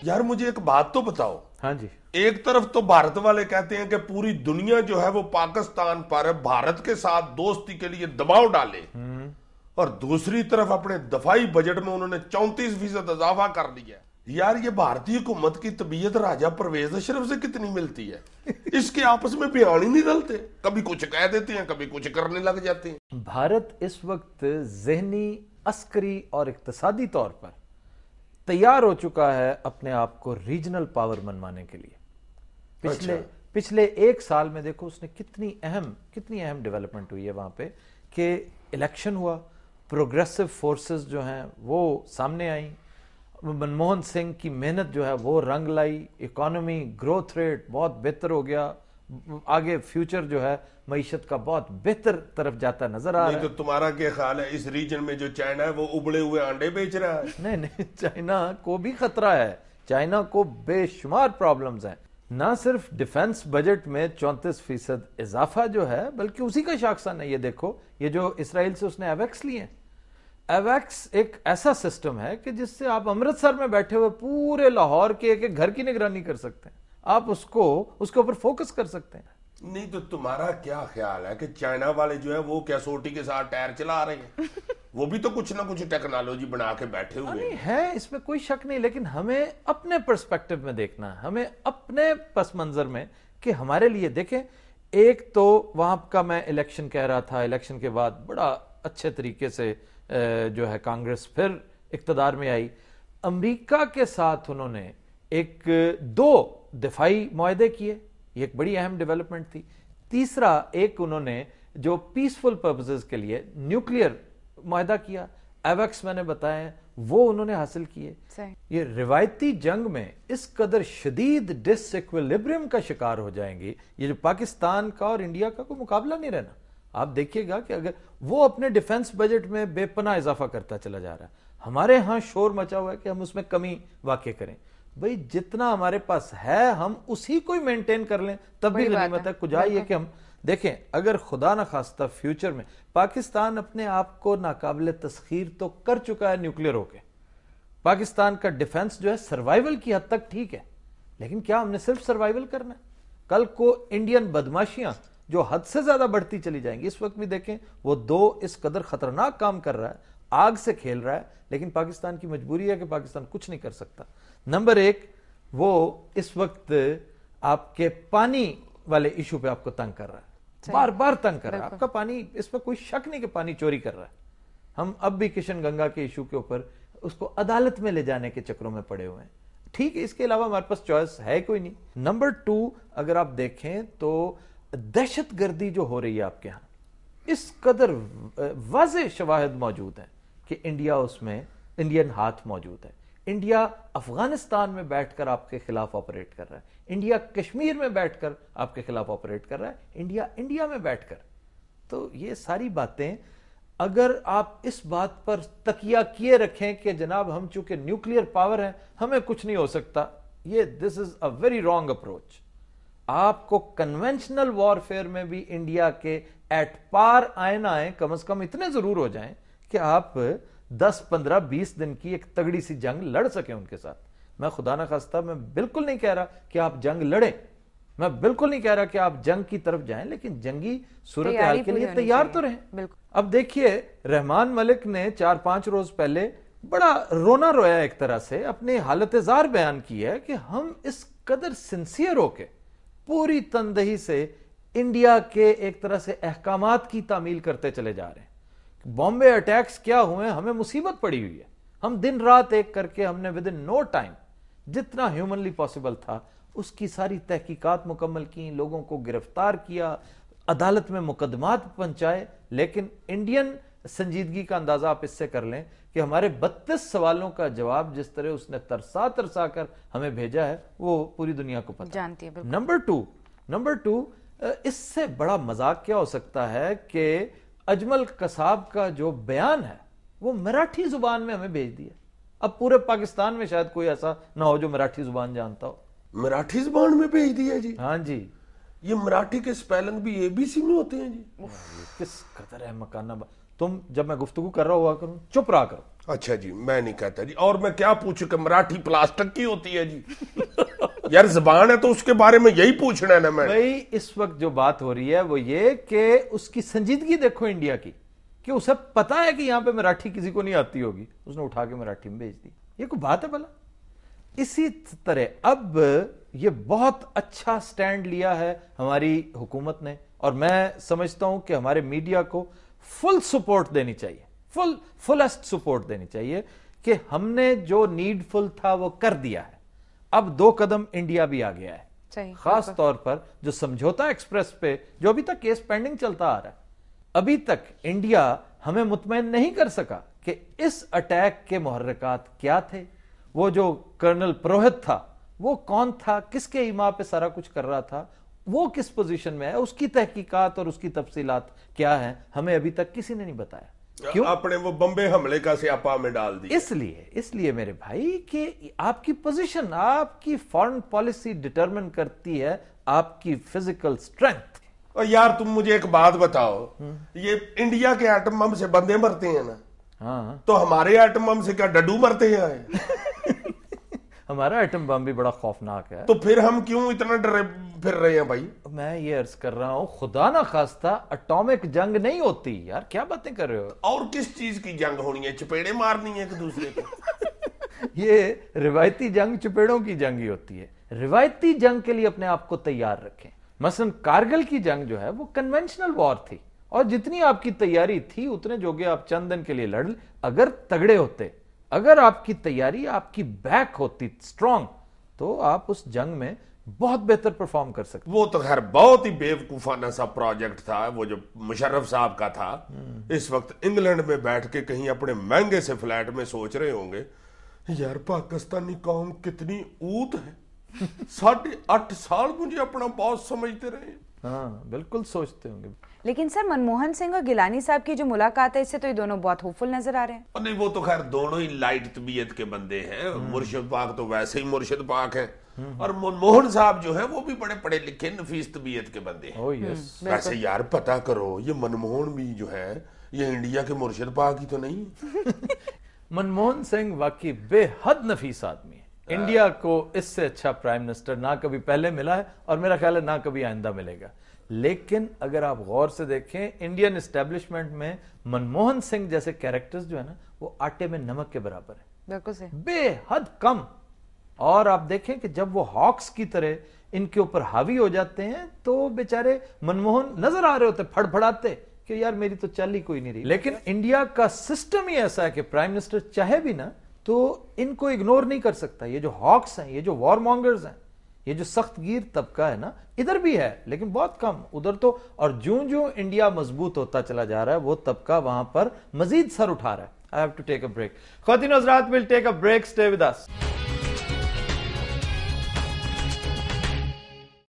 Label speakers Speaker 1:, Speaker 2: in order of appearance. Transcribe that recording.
Speaker 1: یار مجھے ایک بات تو بتاؤ.
Speaker 2: ہاں جی.
Speaker 1: ایک طرف تو بھارت والے کہتے ہیں کہ پوری دنیا جو ہے وہ پاکستان پر بھارت کے ساتھ دوستی کے لیے دباؤ ڈالے, اور دوسری طرف اپنے دفاعی بجٹ میں انہوں نے 34% اضافہ کر دیا. یار یہ بھارتی حکومت کی طبیعت راجہ پرویز اشرف سے کتنی ملتی ہے, اس کے آپس میں بیان ہی نہیں ڈلتے, کبھی کچھ کہہ دیتے ہیں کبھی کچھ کرنے لگ جاتے ہیں.
Speaker 2: بھارت اس وقت ذہنی, عسکری اور اقتصادی طور پر تیار ہو چکا ہے اپنے آپ کو ریجنل پاور منوانے کے لیے. پچھلے ایک سال میں دیکھو اس نے کتنی اہم ڈیولپمنٹ ہوئی ہے وہاں پہ, کہ الیکشن ہوا, پروگریسو فورسز جو ہیں وہ سامنے آئیں, منموہن سنگھ کی محنت جو ہے وہ رنگ لائی, اکانومی گروتھ ریٹ بہت بہتر ہو گیا, آگے فیوچر جو ہے معیشت کا بہت بہتر طرف جاتا نظر آ رہا ہے.
Speaker 1: نہیں تو تمہارا کیا خیال ہے اس ریجن میں جو چائنا ہے وہ ابڑے ہوئے انڈے بیچ رہا ہے؟
Speaker 2: نہیں, چائنا کو بھی خطرہ ہے, چائنا کو بے شمار پرابلمز ہیں. نہ صرف ڈیفنس بجٹ میں 34% اضافہ جو ہے, بلکہ اسی کا شاخسانہ ہے. یہ دیکھو یہ جو اسرائیل سے اس نے ایویکس لیے ہیں, ایویکس ایک ایسا سسٹم ہے کہ جس سے آپ امرتسر میں بیٹھے ہوئے پورے لاہور کے ایک گھر کی نگرانی کر سکتے ہیں, آپ اس کے اوپر فوکس کر سکتے ہیں.
Speaker 1: نہیں تو تمہارا کیا خیال ہے کہ چائنا والے جو ہیں وہ کیا سوٹی کے ساتھ ٹائر چلا رہے ہیں؟ وہ بھی تو کچھ نہ کچھ ٹیکنالوجی بنا کے بیٹھے ہوئے
Speaker 2: ہیں, اس میں کوئی شک نہیں, لیکن ہمیں اپنے پرسپیکٹو میں دیکھنا ہے, ہمیں اپنے پس منظر میں, کہ ہمارے لیے دیکھیں. ایک تو وہاں کا میں الیکشن کہہ رہا تھا, الیکشن کے بعد بڑا اچھے طریقے سے جو ہے کانگریس پھر اقتدار میں آئی. امریکہ کے ساتھ انہوں نے 2 دفاعی معاہدے کیے, یہ ایک بڑی اہم ڈیولپمنٹ تھی. تیسرا ایک انہوں نے جو پیسفل پرپزز کے لیے نیوکلیئر معاہدہ کیا, ایویکس میں نے بتایا, وہ انہوں نے حاصل کیے. یہ روایتی جنگ میں اس قدر شدید ڈس ایکویلبریم کا شکار ہو جائیں گی, یہ جو پاکستان کا اور انڈیا کا کوئی مقابلہ نہیں رہنا. آپ دیکھیے گا کہ اگر وہ اپنے ڈیفنس بجٹ میں بے پناہ اضافہ کرتا چلا جا رہا ہے, ہمارے ہاں شور مچا ہوا ہے کہ ہم اس میں کمی واقع کریں. بھئی جتنا ہمارے پاس ہے ہم اسی کو ہی مینٹین کر لیں تب بھی غنیمت ہے. کجا یہ کہ ہم دیکھیں اگر خدا نہ خواستہ فیوچر میں پاکستان اپنے آپ کو ناقابل تسخیر تو کر چکا ہے نیوکلیئر ہو کے, پاکستان کا ڈیفنس جو ہے سروائیول کی حد تک ٹھیک ہے, لیکن کیا ہم نے صرف سروائیول کرنا ہے؟ کل کو انڈین بدماشیاں جو حد سے زیادہ بڑھتی چلی جائیں گی. اس وقت بھی دیکھیں وہ 2 اس قدر خطرناک کام کر رہا ہے, آگ سے کھیل رہا ہے, لیکن پاکستان کی مجبوری ہے کہ پاکستان کچھ نہیں کر سکتا. نمبر 1 وہ اس وقت آپ کے پانی والے ایشو پہ آپ کو تنگ کر رہا ہے, بار بار تنگ کر رہا ہے. آپ کا پانی, اس پہ کوئی شک نہیں کہ پانی چوری کر رہا ہے. ہم اب بھی کشن گنگا کے ایشو کے اوپر اس کو عدالت میں لے جانے کے چکروں میں پڑے ہوئے ہیں. ٹھیک ہے, اس کے علاوہ ہمارے پاس چوائس ہے کوئی نہیں. نمبر 2 اگر آپ دیکھیں تو دہشت گردی جو ہو رہی ہے آپ کے ہاں, اس قدر واضح شواہد موجود ہیں کہ انڈیا اس میں انڈین ہاتھ موجود ہے. انڈیا افغانستان میں بیٹھ کر آپ کے خلاف آپریٹ کر رہا ہے, انڈیا کشمیر میں بیٹھ کر آپ کے خلاف آپریٹ کر رہا ہے, انڈیا میں بیٹھ کر. تو یہ ساری باتیں اگر آپ اس بات پر تکیہ کیے رکھیں کہ جناب ہم چونکہ نیوکلیئر پاور ہیں ہمیں کچھ نہیں ہو سکتا, یہ دس از اے ویری رانگ اپروچ. آپ کو کنونشنل وارفیئر میں بھی انڈیا کے ایٹ پار آئے نہ آئیں, کم از کم اتنے ضرور ہو جائیں کہ آپ 10, 15, 20 دن کی ایک تگڑی سی جنگ لڑ سکیں ان کے ساتھ. میں خدا نہ خواستہ میں بالکل نہیں کہہ رہا کہ آپ جنگ لڑیں, میں بالکل نہیں کہہ رہا کہ آپ جنگ کی طرف جائیں, لیکن جنگی صورتحال کے لیے تیار تو رہیں. اب دیکھیے رحمان ملک نے 4-5 روز پہلے بڑا رونا رویا ایک طرح سے اپنی حالت زار بیان کی ہے کہ ہم اس قدر سنسیئر ہو کے پوری تندہی سے انڈیا کے ایک طرح سے احکامات کی تعمیل کرتے چلے جا رہے ہیں. بامبے اٹیکس کیا ہوئے, ہمیں مصیبت پڑی ہوئی ہے, ہم دن رات ایک کر کے ہم نے ود ان نو ٹائم جتنا ہیومنلی پاسبل تھا اس کی ساری تحقیقات مکمل کی, لوگوں کو گرفتار کیا, عدالت میں مقدمات پہنچائے. لیکن انڈین سنجیدگی کا اندازہ آپ اس سے کر لیں کہ ہمارے 32 سوالوں کا جواب جس طرح اس نے ترسا کر ہمیں بھیجا ہے وہ پوری دنیا کو پتہ جانتی ہے. نمبر 2 اس سے بڑا مذاق کیا ہو سکتا ہے کہ اجمل قصاب کا جو بیان ہے وہ مراٹھی زبان میں ہمیں بھیج دیا. اب پورے پاکستان میں شاید کوئی ایسا نہ ہو جو مراٹھی زبان جانتا ہو.
Speaker 1: مراٹھی زبان میں بھیج دیا جی؟
Speaker 2: ہاں جی.
Speaker 1: یہ مراٹھی کے سپیلنگ بھی ABC میں ہوتے ہیں جی؟
Speaker 2: کس قدر ہے مکانہ. تم جب میں گفتگو کر رہا ہوا کروں چپ رہا کرو.
Speaker 1: اچھا جی میں نہیں کہتا جی. اور میں کیا پوچھوں کہ مراٹھی پلاسٹک کی ہوتی ہے جی؟ یار زبان ہے تو اس کے بارے میں یہی پوچھنا ہے نا میں.
Speaker 2: بھائی اس وقت جو بات ہو رہی ہے وہ یہ کہ اس کی سنجیدگی دیکھو انڈیا کی، کہ اسے پتا ہے کہ یہاں پہ مراٹھی کسی کو نہیں آتی ہوگی، اس نے اٹھا کے مراٹھی میں بھیج دی. یہ کوئی بات ہے بھلا؟ اسی طرح اب یہ بہت اچھا سٹینڈ لیا ہے ہماری حکومت نے، اور میں سمجھتا ہوں کہ ہمارے میڈیا کو فل سپورٹ دینی چاہیے، فلسٹ سپورٹ دینی چاہیے کہ ہم نے جو نیڈ فل تھا وہ کر دیا ہے. اب 2 قدم انڈیا بھی آ گیا ہے، خاص طور پر جو سمجھوتا ایکسپریس پہ جو ابھی تک کیس پینڈنگ چلتا آ رہا ہے. ابھی تک انڈیا ہمیں مطمئن نہیں کر سکا کہ اس اٹیک کے محرکات کیا تھے، وہ جو کرنل پروہت تھا وہ کون تھا، کس کے ایما پہ سارا کچھ کر رہا تھا، وہ کس پوزیشن میں ہے، اس کی تحقیقات اور اس کی تفصیلات کیا ہیں، ہمیں ابھی تک کسی نے نہیں بتایا. کیوں؟
Speaker 1: آپ نے وہ بمبے حملے کا سیاپا میں ڈال دی.
Speaker 2: اس لیے میرے بھائی کہ آپ کی پوزیشن، آپ کی فارن پالیسی ڈٹرمن کرتی ہے آپ کی فزیکل اسٹرینتھ.
Speaker 1: اور یار تم مجھے ایک بات بتاؤ، یہ انڈیا کے ایٹم بم سے بندے مرتے ہیں نا،
Speaker 2: ہاں
Speaker 1: تو ہمارے ایٹم بم سے کیا ڈڈو مرتے ہیں؟
Speaker 2: ہمارا ایٹم بم بھی بڑا خوفناک ہے.
Speaker 1: تو پھر ہم کیوں اتنا ڈرے پھر رہے ہیں بھائی؟
Speaker 2: میں یہ عرض کر رہا ہوں خدا نہ خواستہ اٹامک جنگ نہیں ہوتی. یار کیا باتیں کر رہے ہو؟
Speaker 1: اور کس چیز کی جنگ ہونی ہے؟ چپیڑے مارنی ہے ایک دوسرے کو؟
Speaker 2: یہ روایتی جنگ چپیڑوں کی جنگ ہی ہوتی ہے. روایتی جنگ کے لیے اپنے آپ کو تیار رکھیں. مثلا کارگل کی جنگ جو ہے وہ کنونشنل وار تھی، اور جتنی آپ کی تیاری تھی اتنے جوگے آپ چند دن کے لیے لڑ. اگر تگڑے ہوتے، اگر آپ کی تیاری، آپ کی بیک ہوتی اسٹرانگ، تو آپ اس جنگ میں بہت بہتر پرفارم کر سکتے.
Speaker 1: وہ تو خیر بہت ہی بیوقوفانہ سا پروجیکٹ تھا وہ جو مشرف صاحب کا تھا. اس وقت انگلینڈ میں بیٹھ کے کہیں اپنے مہنگے سے فلیٹ میں سوچ رہے ہوں گے یار پاکستانی قوم کتنی اوت ہے، 8.5 سال مجھے اپنا باس سمجھتے رہے.
Speaker 2: ہاں بالکل سوچتے ہوں گے.
Speaker 3: لیکن سر منموہن سنگھ اور گیلانی صاحب کی جو ملاقات ہے اس سے تو یہ دونوں بہت ہوپفل نظر آ رہے ہیں.
Speaker 1: نہیں وہ تو خیر دونوں ہی لائٹ طبیعت کے بندے ہیں. مرشد پاک تو ویسے ہی مرشد پاک ہیں، اور منموہن صاحب جو ہیں وہ بھی بڑے پڑھے لکھے نفیس طبیعت کے بندے ہیں. ویسے یار پتا کرو یہ منموہن بھی جو ہے یہ انڈیا کے مرشد پاک ہی تو نہیں؟
Speaker 2: منموہن سنگھ واقعی بے حد نفیس آدمی ہے. انڈیا کو اس سے اچھا پرائم منسٹر نہ کبھی پہلے ملا ہے، اور میرا خیال ہے نہ کبھی آئندہ ملے گا. لیکن اگر آپ غور سے دیکھیں انڈین اسٹیبلشمنٹ میں منموہن سنگھ جیسے کیریکٹرز جو ہے نا وہ آٹے میں نمک کے برابر ہیں.
Speaker 3: بالکل صحیح،
Speaker 2: بے حد کم. اور آپ دیکھیں کہ جب وہ ہاکس کی طرح ان کے اوپر حاوی ہو جاتے ہیں تو بیچارے منموہن نظر آ رہے ہوتے پھڑ پھڑاتے کہ یار میری تو چل ہی کوئی نہیں رہی. لیکن انڈیا کا سسٹم ہی ایسا ہے کہ پرائم منسٹر چاہے بھی نا تو ان کو اگنور نہیں کر سکتا. یہ جو ہاکس ہیں، یہ جو وار مانگرز ہیں، یہ جو سخت گیر طبقہ ہے نا، ادھر بھی ہے لیکن بہت کم ادھر تو. اور جوں انڈیا مضبوط ہوتا چلا جا رہا ہے وہ طبقہ وہاں پر مزید سر اٹھا رہا ہے. I have to take a break. خواتین و حضرات, we'll take a break. Stay with us.